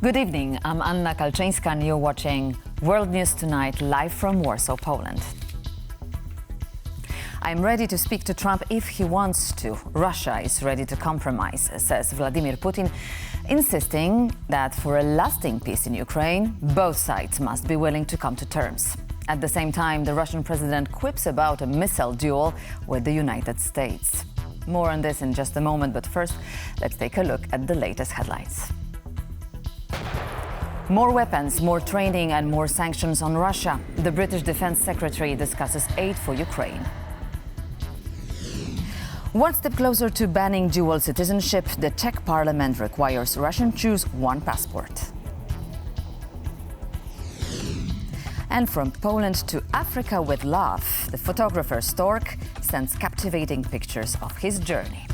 Good evening, I'm Anna Kalczyńska and you're watching World News Tonight live from Warsaw, Poland. I'm ready to speak to Trump if he wants to. Russia is ready to compromise, says Vladimir Putin, insisting that for a lasting peace in Ukraine, both sides must be willing to come to terms. At the same time, the Russian president quips about a missile duel with the United States. More on this in just a moment, but first, let's take a look at the latest headlines. More weapons, more training and more sanctions on Russia. The British Defence Secretary discusses aid for Ukraine. One step closer to banning dual citizenship, the Czech parliament requires Russians choose one passport. And from Poland to Africa with love, the photographer Stork sends captivating pictures of his journey.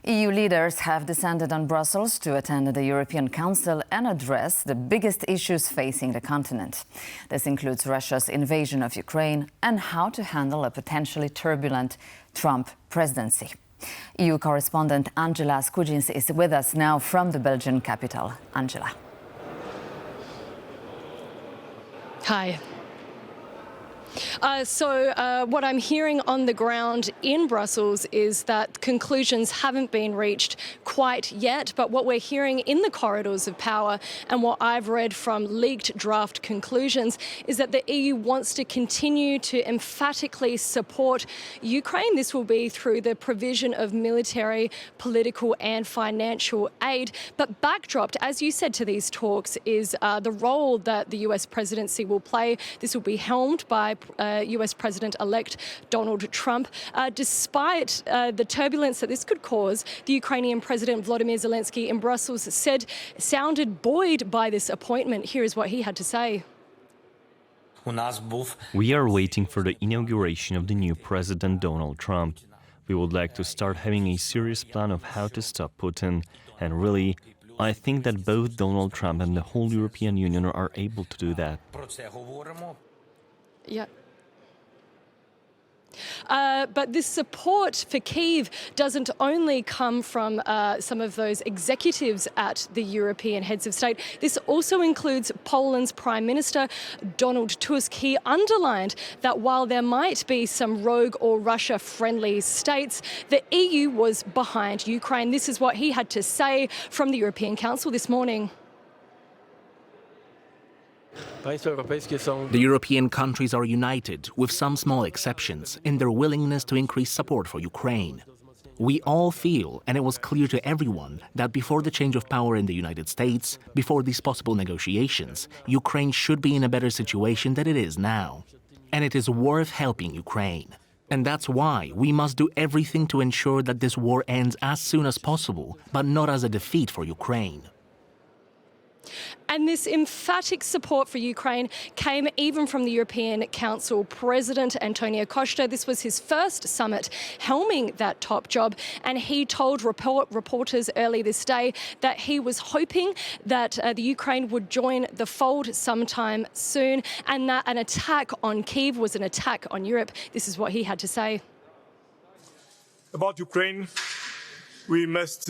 EU leaders have descended on Brussels to attend the European Council and address the biggest issues facing the continent. This includes Russia's invasion of Ukraine and how to handle a potentially turbulent Trump presidency. EU correspondent Angela Skujins is with us now from the Belgian capital. Angela. Hi. What I'm hearing on the ground in Brussels is that conclusions haven't been reached quite yet, but what we're hearing in the corridors of power and what I've read from leaked draft conclusions is that the EU wants to continue to emphatically support Ukraine. This will be through the provision of military, political and financial aid. But backdropped, as you said, to these talks is the role that the US presidency will play. This will be helmed by US President-elect Donald Trump. Despite the turbulence that this could cause, the Ukrainian President Volodymyr Zelensky in Brussels sounded buoyed by this appointment. Here is what he had to say. We are waiting for the inauguration of the new President Donald Trump. We would like to start having a serious plan of how to stop Putin. And really, I think that both Donald Trump and the whole European Union are able to do that. Yeah. But this support for Kyiv doesn't only come from some of those executives at the European heads of state. This also includes Poland's Prime Minister, Donald Tusk. He underlined that while there might be some rogue or Russia-friendly states, the EU was behind Ukraine. This is what he had to say from the European Council this morning. The European countries are united, with some small exceptions, in their willingness to increase support for Ukraine. We all feel, and it was clear to everyone, that before the change of power in the United States, before these possible negotiations, Ukraine should be in a better situation than it is now. And it is worth helping Ukraine. And that's why we must do everything to ensure that this war ends as soon as possible, but not as a defeat for Ukraine. And this emphatic support for Ukraine came even from the European Council President, Antonio Costa. This was his first summit helming that top job. And he told reporters early this day that he was hoping that the Ukraine would join the fold sometime soon and that an attack on Kyiv was an attack on Europe. This is what he had to say. About Ukraine, we must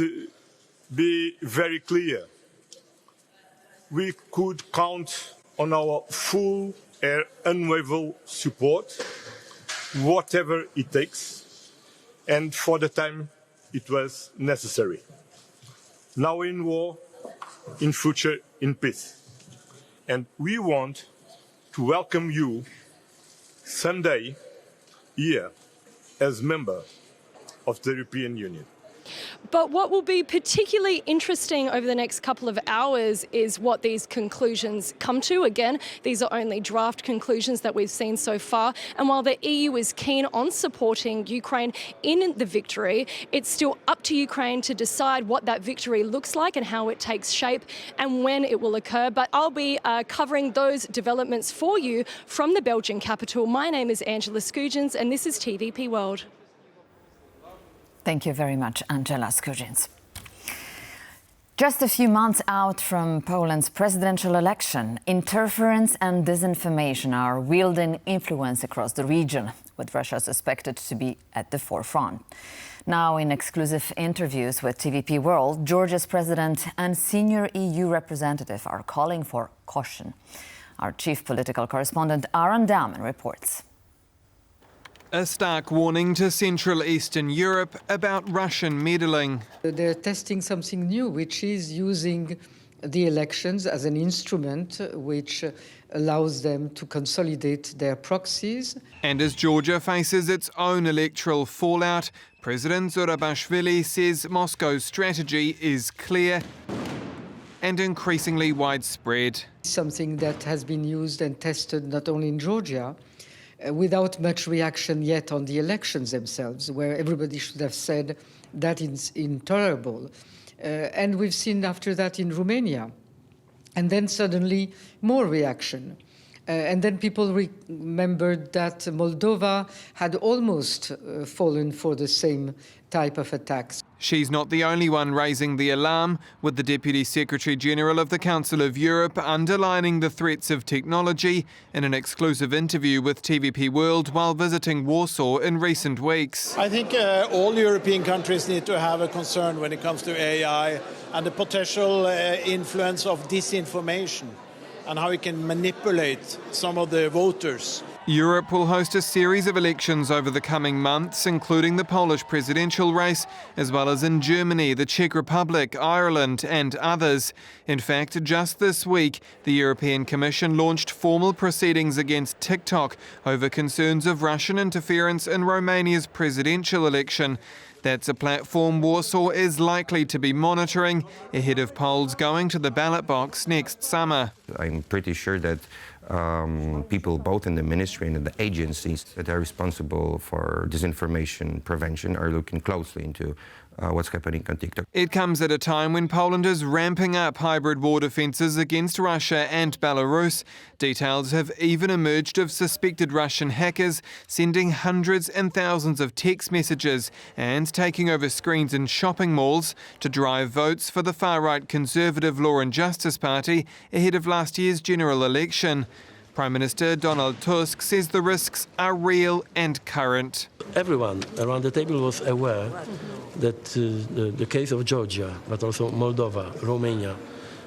be very clear. We could count on our full and unwavering support, whatever it takes, and for the time it was necessary. Now in war, in future in peace. And we want to welcome you someday here as member of the European Union. But what will be particularly interesting over the next couple of hours is what these conclusions come to. Again, these are only draft conclusions that we've seen so far. And while the EU is keen on supporting Ukraine in the victory, it's still up to Ukraine to decide what that victory looks like and how it takes shape and when it will occur. But I'll be covering those developments for you from the Belgian capital. My name is Angela Skujins, and this is TVP World. Thank you very much, Angela Skujins. Just a few months out from Poland's presidential election, interference and disinformation are wielding influence across the region. with Russia suspected to be at the forefront. Now, in exclusive interviews with TVP World, Georgia's president and senior EU representative are calling for caution. Our chief political correspondent Aaron Dowman reports. A stark warning to Central Eastern Europe about Russian meddling. They're testing something new, which is using the elections as an instrument which allows them to consolidate their proxies. And as Georgia faces its own electoral fallout, President Zurabashvili says Moscow's strategy is clear and increasingly widespread. Something that has been used and tested not only in Georgia, without much reaction yet on the elections themselves, where everybody should have said that is intolerable. And we've seen after that in Romania. And then suddenly more reaction. And then people remembered that Moldova had almost fallen for the same type of attacks. She's not the only one raising the alarm, with the Deputy Secretary-General of the Council of Europe underlining the threats of technology in an exclusive interview with TVP World while visiting Warsaw in recent weeks. I think all European countries need to have a concern when it comes to AI and the potential influence of disinformation and how it can manipulate some of the voters. Europe will host a series of elections over the coming months, including the Polish presidential race, as well as in Germany, the Czech Republic, Ireland and others. In fact, just this week, the European Commission launched formal proceedings against TikTok over concerns of Russian interference in Romania's presidential election. That's a platform Warsaw is likely to be monitoring ahead of polls going to the ballot box next summer. I'm pretty sure that people both in the ministry and in the agencies that are responsible for disinformation prevention are looking closely into what's happening on TikTok. It comes at a time when Poland is ramping up hybrid war defences against Russia and Belarus. Details have even emerged of suspected Russian hackers sending hundreds and thousands of text messages and taking over screens in shopping malls to drive votes for the far-right Conservative Law and Justice Party ahead of last year's general election. Prime Minister Donald Tusk says the risks are real and current. Everyone around the table was aware that the case of Georgia, but also Moldova, Romania,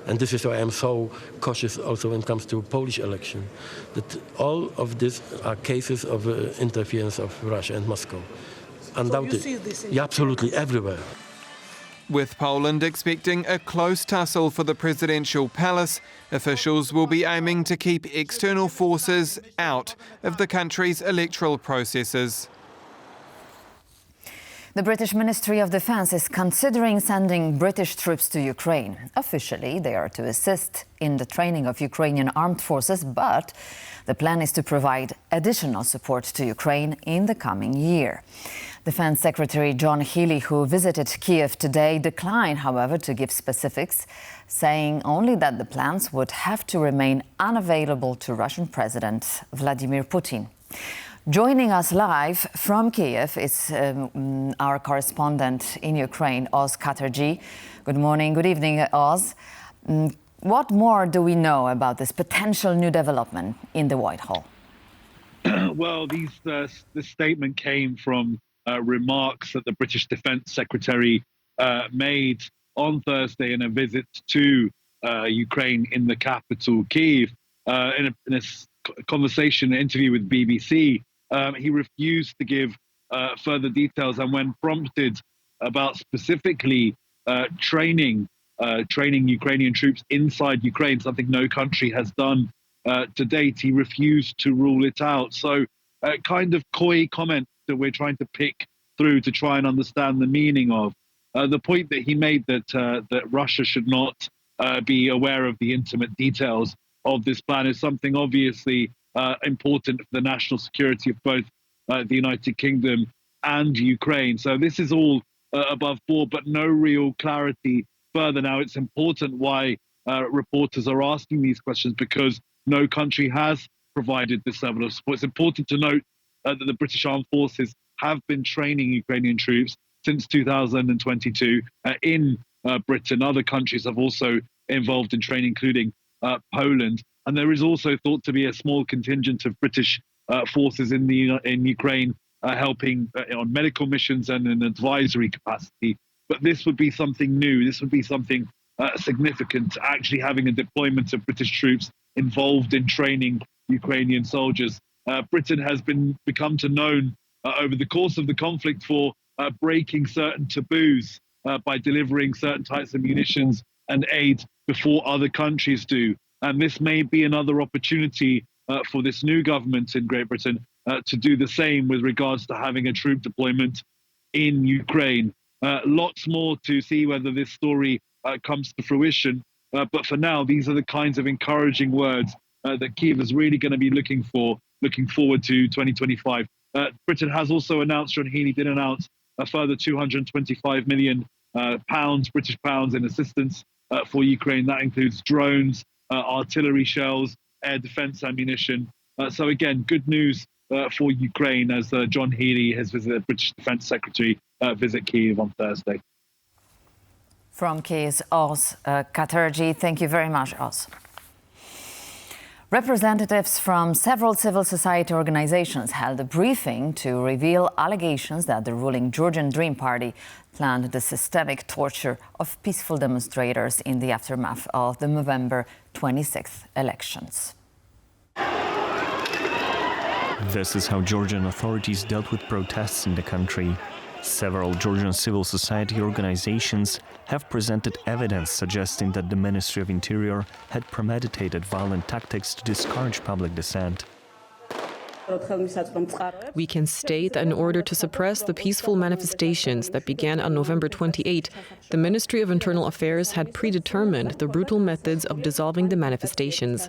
and this is why I'm so cautious also when it comes to Polish election, that all of these are cases of interference of Russia and Moscow. Undoubtedly. So you see this absolutely everywhere. With Poland expecting a close tussle for the presidential palace, officials will be aiming to keep external forces out of the country's electoral processes. The British Ministry of Defence is considering sending British troops to Ukraine. Officially, they are to assist in the training of Ukrainian armed forces, but the plan is to provide additional support to Ukraine in the coming year. Defence Secretary John Healey, who visited Kiev today, declined, however, to give specifics, saying only that the plans would have to remain unavailable to Russian President Vladimir Putin. Joining us live from Kiev is our correspondent in Ukraine, Oz Katerji. Good morning, good evening, Oz. What more do we know about this potential new development in the Whitehall? Well, this statement came from remarks that the British Defence Secretary made on Thursday in a visit to Ukraine in the capital, Kyiv. In a conversation, an interview with BBC, he refused to give further details, and when prompted about specifically training Ukrainian troops inside Ukraine, something no country has done to date, he refused to rule it out. So kind of coy comment that we're trying to pick through to try and understand the meaning of. The point that he made that Russia should not be aware of the intimate details of this plan is something obviously important for the national security of both the United Kingdom and Ukraine. So this is all above board, but no real clarity further. Now, it's important why reporters are asking these questions, because no country has provided this level of support. It's important to note that the British Armed Forces have been training Ukrainian troops since 2022 in Britain. Other countries have also involved in training, including Poland. And there is also thought to be a small contingent of British forces in Ukraine, helping on medical missions and in advisory capacity. But this would be something new. This would be something significant, actually having a deployment of British troops involved in training Ukrainian soldiers. Britain has become known over the course of the conflict for breaking certain taboos by delivering certain types of munitions and aid before other countries do. And this may be another opportunity for this new government in Great Britain to do the same with regards to having a troop deployment in Ukraine. Lots more to see whether this story comes to fruition. But for now, these are the kinds of encouraging words that Kyiv is really going to be looking forward to 2025. Britain has also announced, John Healey did announce, a further 225 million British pounds in assistance for Ukraine. That includes drones, artillery shells, air defense ammunition. So again, good news for Ukraine as John Healey has visited British Defense Secretary visit Kyiv on Thursday. From Kyiv, Oz Katerji. Thank you very much, Oz. Representatives from several civil society organizations held a briefing to reveal allegations that the ruling Georgian Dream party planned the systemic torture of peaceful demonstrators in the aftermath of the November 26th elections. This is how Georgian authorities dealt with protests in the country. Several Georgian civil society organizations have presented evidence suggesting that the Ministry of Interior had premeditated violent tactics to discourage public dissent. We can state that in order to suppress the peaceful manifestations that began on November 28, the Ministry of Internal Affairs had predetermined the brutal methods of dissolving the manifestations.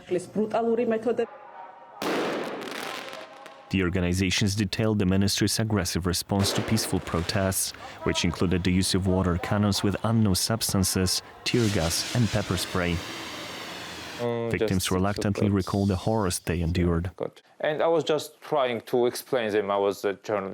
The organizations detailed the ministry's aggressive response to peaceful protests, which included the use of water cannons with unknown substances, tear gas and pepper spray. Victims reluctantly recall the horrors they endured. And I was just trying to explain them. I was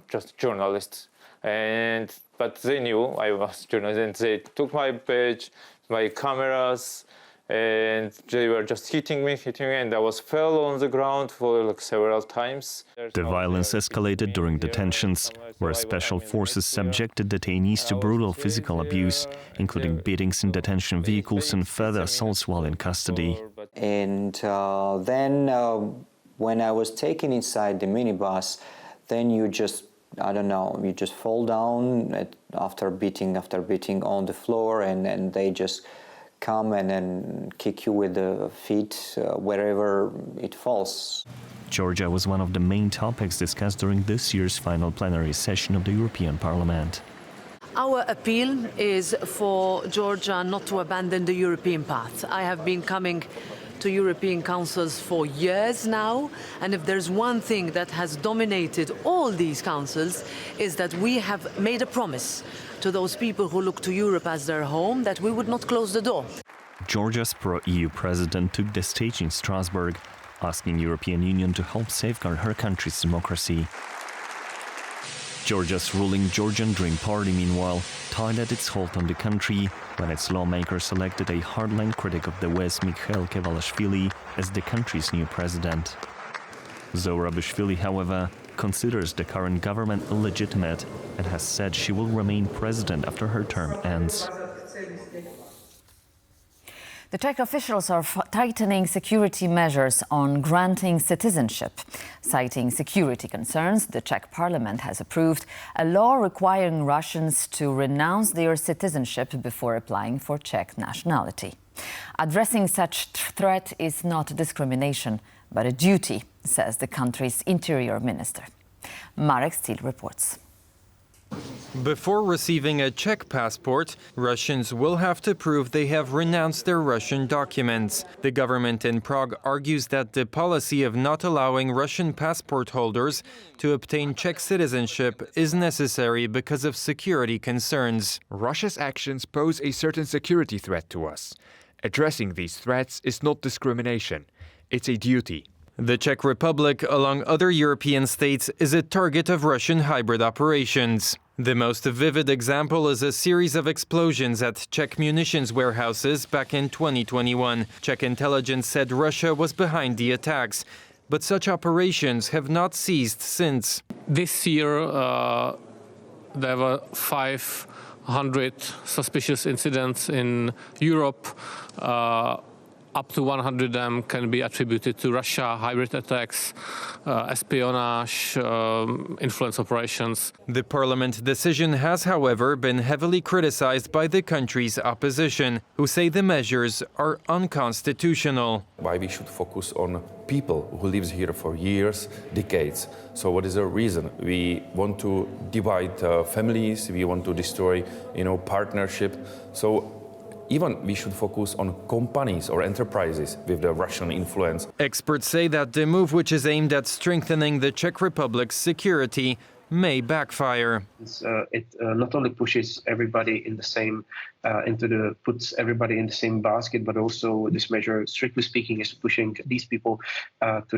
just a journalist, but they knew I was a journalist, and they took my badge, my cameras, and they were just hitting me, and I fell on the ground for several times. The violence escalated during detentions, where special forces subjected detainees to brutal physical abuse, including beatings in detention vehicles and further assaults while in custody. And then when I was taken inside the minibus, then you just fall down after beating on the floor, and they just come and then kick you with the feet wherever it falls. Georgia was one of the main topics discussed during this year's final plenary session of the European Parliament. Our appeal is for Georgia not to abandon the European path. I have been coming to European councils for years now, and if there's one thing that has dominated all these councils is that we have made a promise to those people who look to Europe as their home that we would not close the door. Georgia's pro-EU president took the stage in Strasbourg, asking the European Union to help safeguard her country's democracy. Georgia's ruling Georgian Dream party, meanwhile, tied at its halt on the country when its lawmakers elected a hardline critic of the West, Mikhail Kevalashvili, as the country's new president. Zorabishvili, however, considers the current government illegitimate and has said she will remain president after her term ends. The Czech officials are tightening security measures on granting citizenship. Citing security concerns, the Czech parliament has approved a law requiring Russians to renounce their citizenship before applying for Czech nationality. Addressing such threat is not discrimination, but a duty, says the country's interior minister. Marek Stil reports. Before receiving a Czech passport, Russians will have to prove they have renounced their Russian documents. The government in Prague argues that the policy of not allowing Russian passport holders to obtain Czech citizenship is necessary because of security concerns. Russia's actions pose a certain security threat to us. Addressing these threats is not discrimination. It's a duty. The Czech Republic, along other European states, is a target of Russian hybrid operations. The most vivid example is a series of explosions at Czech munitions warehouses back in 2021. Czech intelligence said Russia was behind the attacks. but such operations have not ceased since. This year, there were 500 suspicious incidents in Europe. Up to 100 of them can be attributed to Russia, hybrid attacks, espionage, influence operations. The parliament decision has, however, been heavily criticized by the country's opposition, who say the measures are unconstitutional. Why we should focus on people who live here for years, decades. So what is the reason? We want to divide families, we want to destroy, partnership. So even we should focus on companies or enterprises with the Russian influence. Experts say that the move, which is aimed at strengthening the Czech Republic's security, may backfire. It not only pushes everybody in the same, puts everybody in the same basket, but also this measure, strictly speaking, is pushing these people to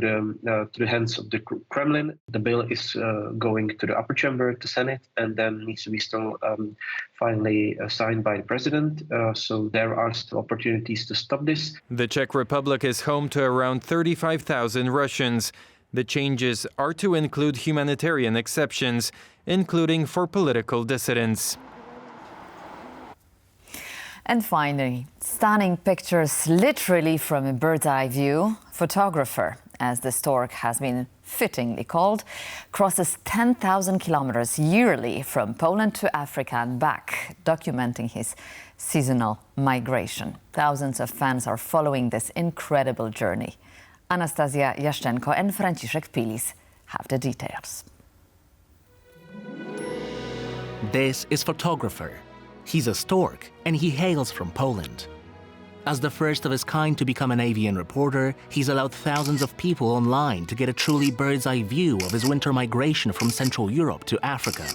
the hands of the Kremlin. The bill is going to the upper chamber, to Senate, and then needs to be still finally signed by the president. So there are still opportunities to stop this. The Czech Republic is home to around 35,000 Russians. The changes are to include humanitarian exceptions, including for political dissidents. And finally, stunning pictures literally from a bird's eye view. Photographer, as the stork has been fittingly called, crosses 10,000 kilometers yearly from Poland to Africa and back, documenting his seasonal migration. Thousands of fans are following this incredible journey. Anastasia Yashchenko and Franciszek Pilis have the details. This is photographer. He's a stork, and he hails from Poland. As the first of his kind to become an avian reporter, he's allowed thousands of people online to get a truly bird's-eye view of his winter migration from Central Europe to Africa.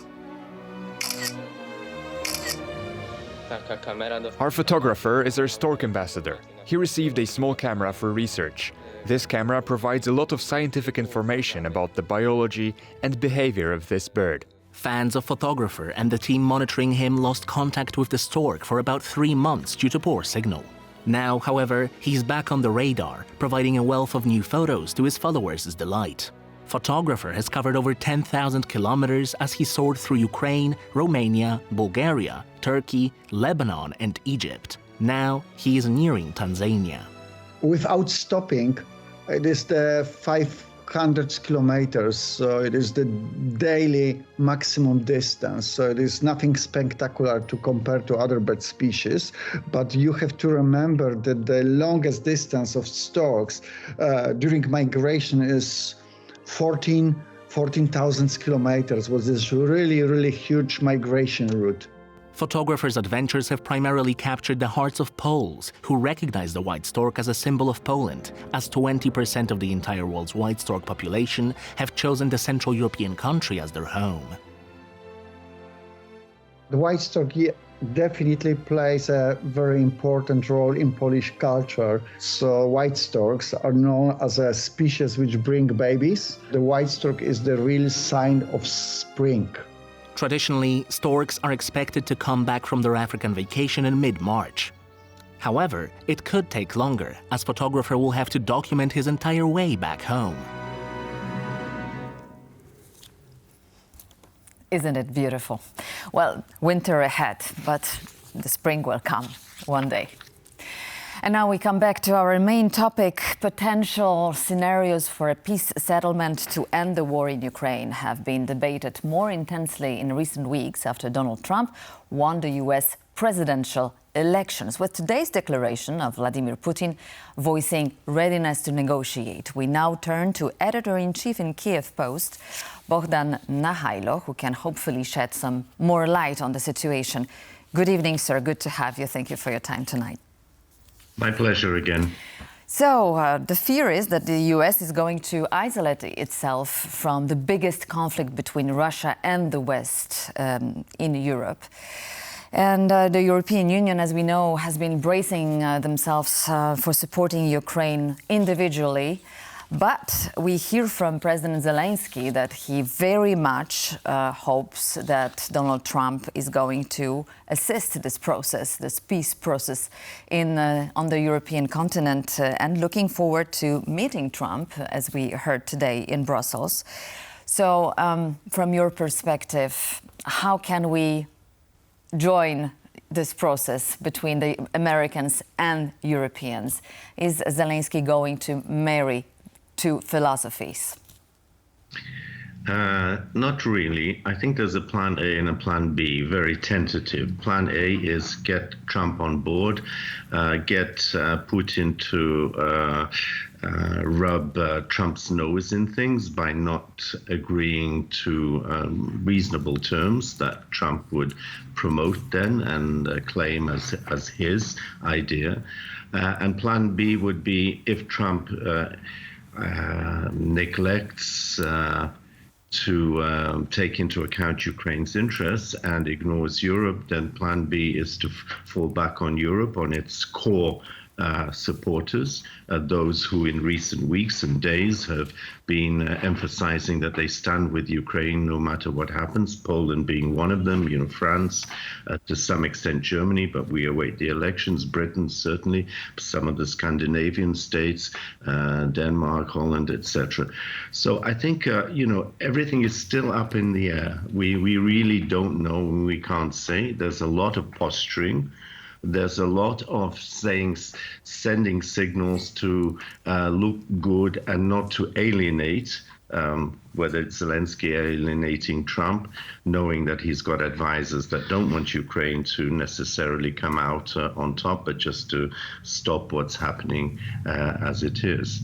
Our photographer is our stork ambassador. He received a small camera for research. This camera provides a lot of scientific information about the biology and behavior of this bird. Fans of photographer and the team monitoring him lost contact with the stork for about 3 months due to poor signal. Now, however, he's back on the radar, providing a wealth of new photos to his followers' delight. Photographer has covered over 10,000 kilometers as he soared through Ukraine, Romania, Bulgaria, Turkey, Lebanon, and Egypt. Now he is nearing Tanzania. Without stopping, it is the 500 kilometers, so it is the daily maximum distance. So it is nothing spectacular to compare to other bird species, but you have to remember that the longest distance of storks during migration is 14,000 kilometers, was this really huge migration route. Photographers' adventures have primarily captured the hearts of Poles, who recognize the white stork as a symbol of Poland, as 20% of the entire world's white stork population have chosen the Central European country as their home. The white stork definitely plays a very important role in Polish culture. So white storks are known as a species which bring babies. The white stork is the real sign of spring. Traditionally, storks are expected to come back from their African vacation in mid-March. However, it could take longer, as photographer will have to document his entire way back home. Isn't it beautiful? Well, winter ahead, but the spring will come one day. And now we come back to our main topic. Potential scenarios for a peace settlement to end the war in Ukraine have been debated more intensely in recent weeks after Donald Trump won the US presidential elections. With today's declaration of Vladimir Putin voicing readiness to negotiate, we now turn to editor-in-chief in Kiev Post, Bogdan Nahailo, who can hopefully shed some more light on the situation. Good evening, sir. Good to have you. Thank you for your time tonight. My pleasure again. So the fear is that the US is going to isolate itself from the biggest conflict between Russia and the West in Europe. And the European Union, as we know, has been bracing themselves for supporting Ukraine individually. But we hear from President Zelensky that he very much hopes that Donald Trump is going to assist this process, this peace process on the European continent, and looking forward to meeting Trump, as we heard today in Brussels. So from your perspective, how can we join this process between the Americans and Europeans? Is Zelensky going to marry two philosophies? Not really. I think there's a plan A and a plan B, very tentative. Plan A is get Trump on board, get Putin to rub Trump's nose in things by not agreeing to reasonable terms that Trump would promote then and claim as his idea. And plan B would be if Trump neglects to take into account Ukraine's interests and ignores Europe, then plan B is to fall back on Europe, on its core supporters, those who in recent weeks and days have been emphasizing that they stand with Ukraine no matter what happens, Poland being one of them, France, to some extent Germany, but we await the elections, Britain certainly, some of the Scandinavian states, Denmark, Holland, etc. So I think, everything is still up in the air. We really don't know, and we can't say. There's a lot of posturing. There's a lot of sending signals to look good and not to alienate, whether it's Zelensky alienating Trump, knowing that he's got advisors that don't want Ukraine to necessarily come out on top, but just to stop what's happening as it is.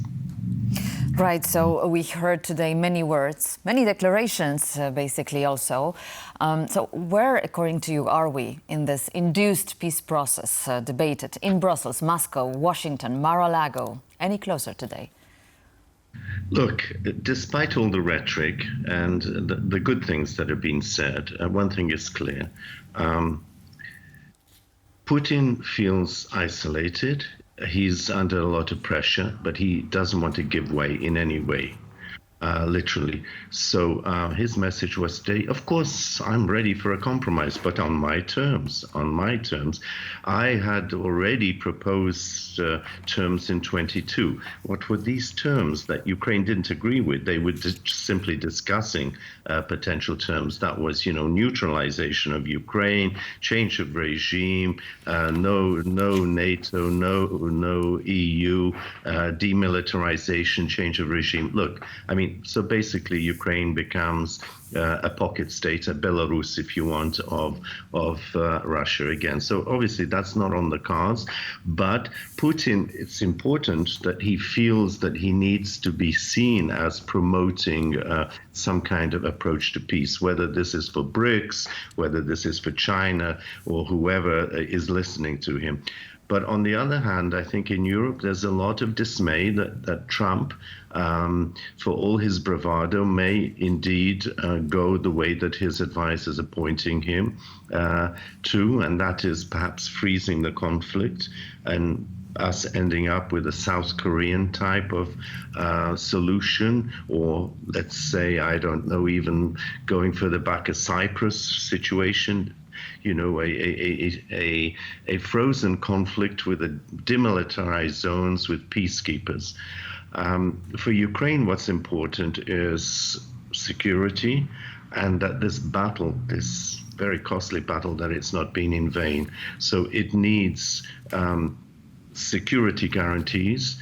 Right, so we heard today many words, many declarations, basically also. So where, according to you, are we in this induced peace process debated in Brussels, Moscow, Washington, Mar-a-Lago? Any closer today? Look, despite all the rhetoric and the good things that have been said, one thing is clear. Putin feels isolated. He's under a lot of pressure, but he doesn't want to give way in any way, literally. So his message was today, of course, I'm ready for a compromise, but on my terms, I had already proposed terms in 22. What were these terms that Ukraine didn't agree with? They were simply discussing potential terms. That was, neutralization of Ukraine, change of regime, no NATO, no EU, demilitarization, change of regime. Look, so basically Ukraine becomes a pocket state, a Belarus, if you want, of Russia again. So obviously that's not on the cards. But Putin, it's important that he feels that he needs to be seen as promoting some kind of approach to peace, whether this is for BRICS, whether this is for China, or whoever is listening to him. But on the other hand, I think in Europe, there's a lot of dismay that Trump, for all his bravado, may indeed go the way that his advisors are pointing him to, and that is perhaps freezing the conflict and us ending up with a South Korean type of solution, or let's say, I don't know, even going further back, a Cyprus situation. A frozen conflict with demilitarized zones with peacekeepers. For Ukraine, what's important is security, and that this battle, this very costly battle, that it's not been in vain. So it needs security guarantees.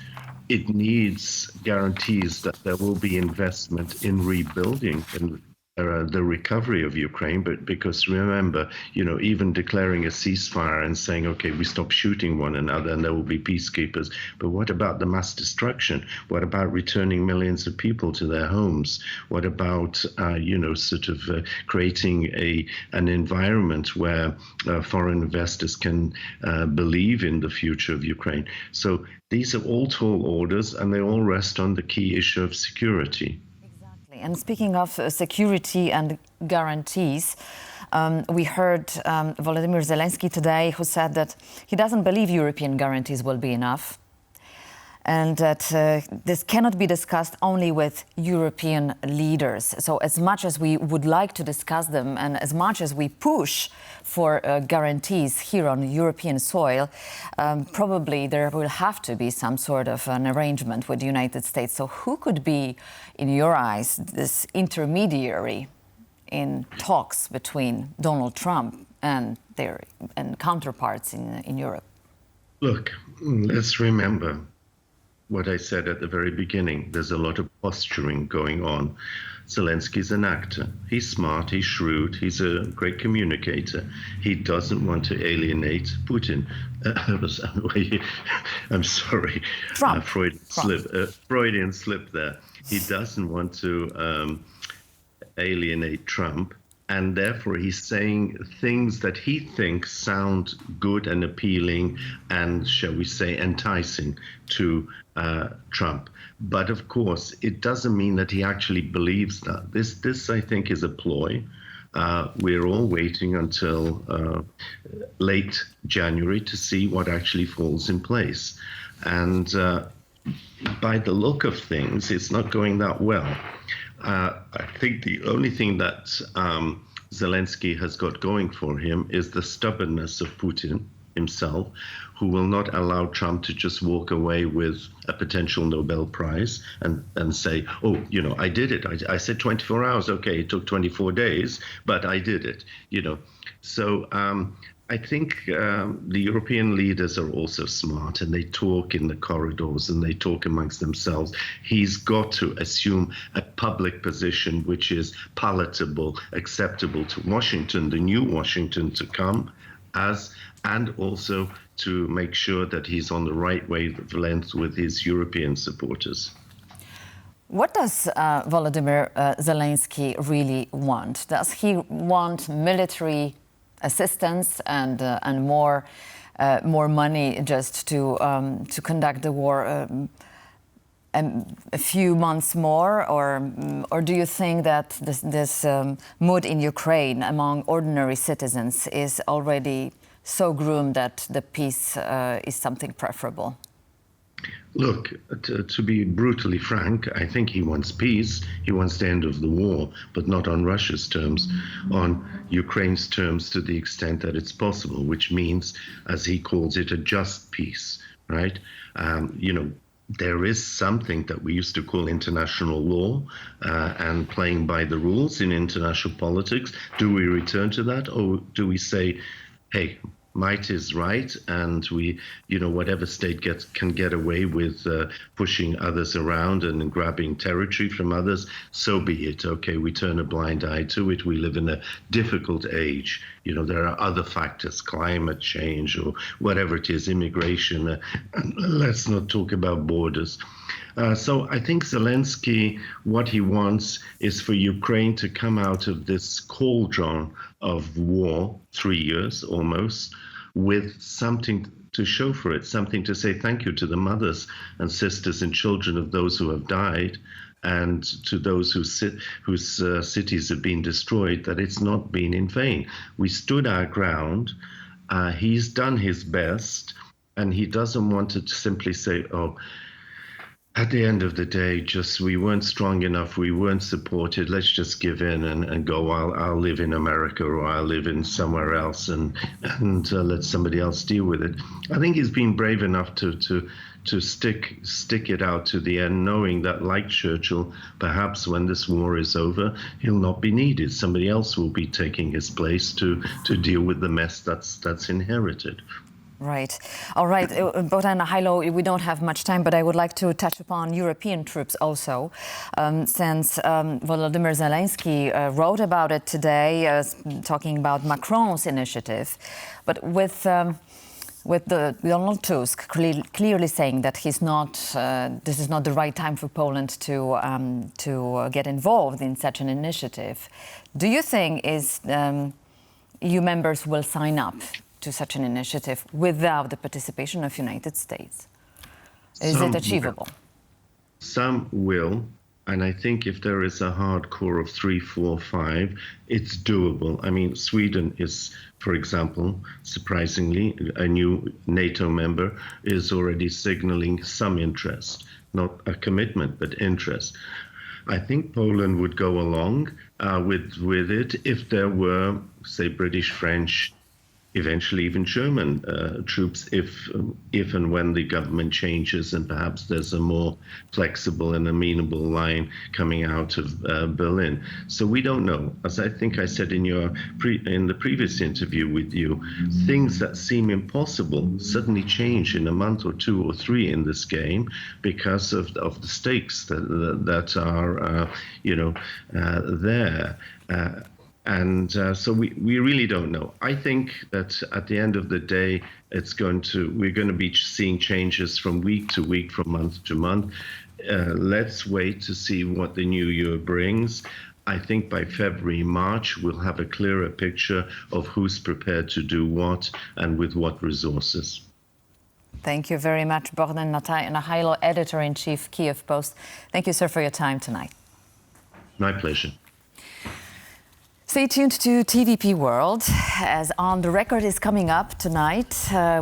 It needs guarantees that there will be investment in rebuilding and the recovery of Ukraine, but because remember, even declaring a ceasefire and saying, okay, we stop shooting one another and there will be peacekeepers. But what about the mass destruction? What about returning millions of people to their homes? What about, creating an environment where foreign investors can believe in the future of Ukraine? So these are all tall orders, and they all rest on the key issue of security. And speaking of security and guarantees, we heard Volodymyr Zelensky today, who said that he doesn't believe European guarantees will be enough. and that this cannot be discussed only with European leaders. So as much as we would like to discuss them and as much as we push for guarantees here on European soil, probably there will have to be some sort of an arrangement with the United States. So who could be, in your eyes, this intermediary in talks between Donald Trump and their counterparts in Europe? Look, let's remember what I said at the very beginning. There's a lot of posturing going on. Zelensky's an actor. He's smart, he's shrewd, he's a great communicator. He doesn't want to alienate Putin. I'm sorry, Freudian slip there. He doesn't want to alienate Trump, and therefore he's saying things that he thinks sound good and appealing and, shall we say, enticing to Trump. But of course, it doesn't mean that he actually believes that. This I think, is a ploy. We're all waiting until late January to see what actually falls in place. And by the look of things, it's not going that well. I think the only thing that Zelensky has got going for him is the stubbornness of Putin himself, who will not allow Trump to just walk away with a potential Nobel Prize and say, oh, you know, I did it. I said 24 hours. Okay, it took 24 days, but I did it, you know. So I think the European leaders are also smart, and they talk in the corridors and they talk amongst themselves. He's got to assume a public position which is palatable, acceptable to Washington, the new Washington to come, and also to make sure that he's on the right wavelength with his European supporters. What does Volodymyr Zelensky really want? Does he want military assistance and more money just to conduct the war a few months more, or do you think that this mood in Ukraine among ordinary citizens is already so groomed that the peace is something preferable? Look, to be brutally frank, I think he wants peace. He wants the end of the war, but not on Russia's terms, on Ukraine's terms to the extent that it's possible, which means, as he calls it, a just peace, right? You know, there is something that we used to call international law and playing by the rules in international politics. Do we return to that, or do we say, hey, might is right, and we, you know, whatever state can get away with pushing others around and grabbing territory from others, so be it. Okay, we turn a blind eye to it. We live in a difficult age. You know, there are other factors, climate change or whatever it is, immigration. Let's not talk about borders. So I think Zelensky, what he wants is for Ukraine to come out of this cauldron of war, 3 years almost, with something to show for it, something to say thank you to the mothers and sisters and children of those who have died, and to those whose cities have been destroyed, that it's not been in vain. We stood our ground. He's done his best, and he doesn't want to simply say, oh, at the end of the day, just we weren't strong enough, we weren't supported, let's just give in and go, I'll live in America or I'll live in somewhere else and let somebody else deal with it. I think he's been brave enough to stick it out to the end, knowing that, like Churchill, perhaps when this war is over, he'll not be needed. Somebody else will be taking his place to deal with the mess that's inherited. Right. All right. Bogdan Hailo, we don't have much time, but I would like to touch upon European troops also, since Volodymyr Zelensky wrote about it today, talking about Macron's initiative. But with Donald Tusk clearly saying that he's not, this is not the right time for Poland to get involved in such an initiative, do you think EU members will sign up to such an initiative without the participation of United States? Is it achievable? Some will, And I think if there is a hard core of 3, 4, 5, it's doable. I mean, Sweden is, for example, surprisingly, a new NATO member, is already signaling some interest, not a commitment, but interest. I think Poland would go along with it if there were, say, British, French, eventually even German troops, if and when the government changes and perhaps there's a more flexible and amenable line coming out of Berlin. So we don't know. As I think I said in the previous interview with you, things that seem impossible suddenly change in a month or 2 or 3 in this game because of the stakes that are there. So we really don't know. I think that at the end of the day, we're going to be seeing changes from week to week, from month to month. Let's wait to see what the new year brings. I think by February, March, we'll have a clearer picture of who's prepared to do what and with what resources. Thank you very much, Bogdan Nahailo, Editor-in-Chief, Kyiv Post. Thank you, sir, for your time tonight. My pleasure. Stay tuned to TVP World, as On the Record is coming up tonight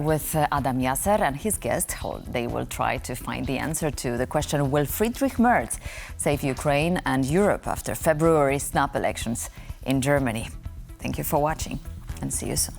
with Adam Yasser and his guest. They will try to find the answer to the question, will Friedrich Merz save Ukraine and Europe after February snap elections in Germany? Thank you for watching and see you soon.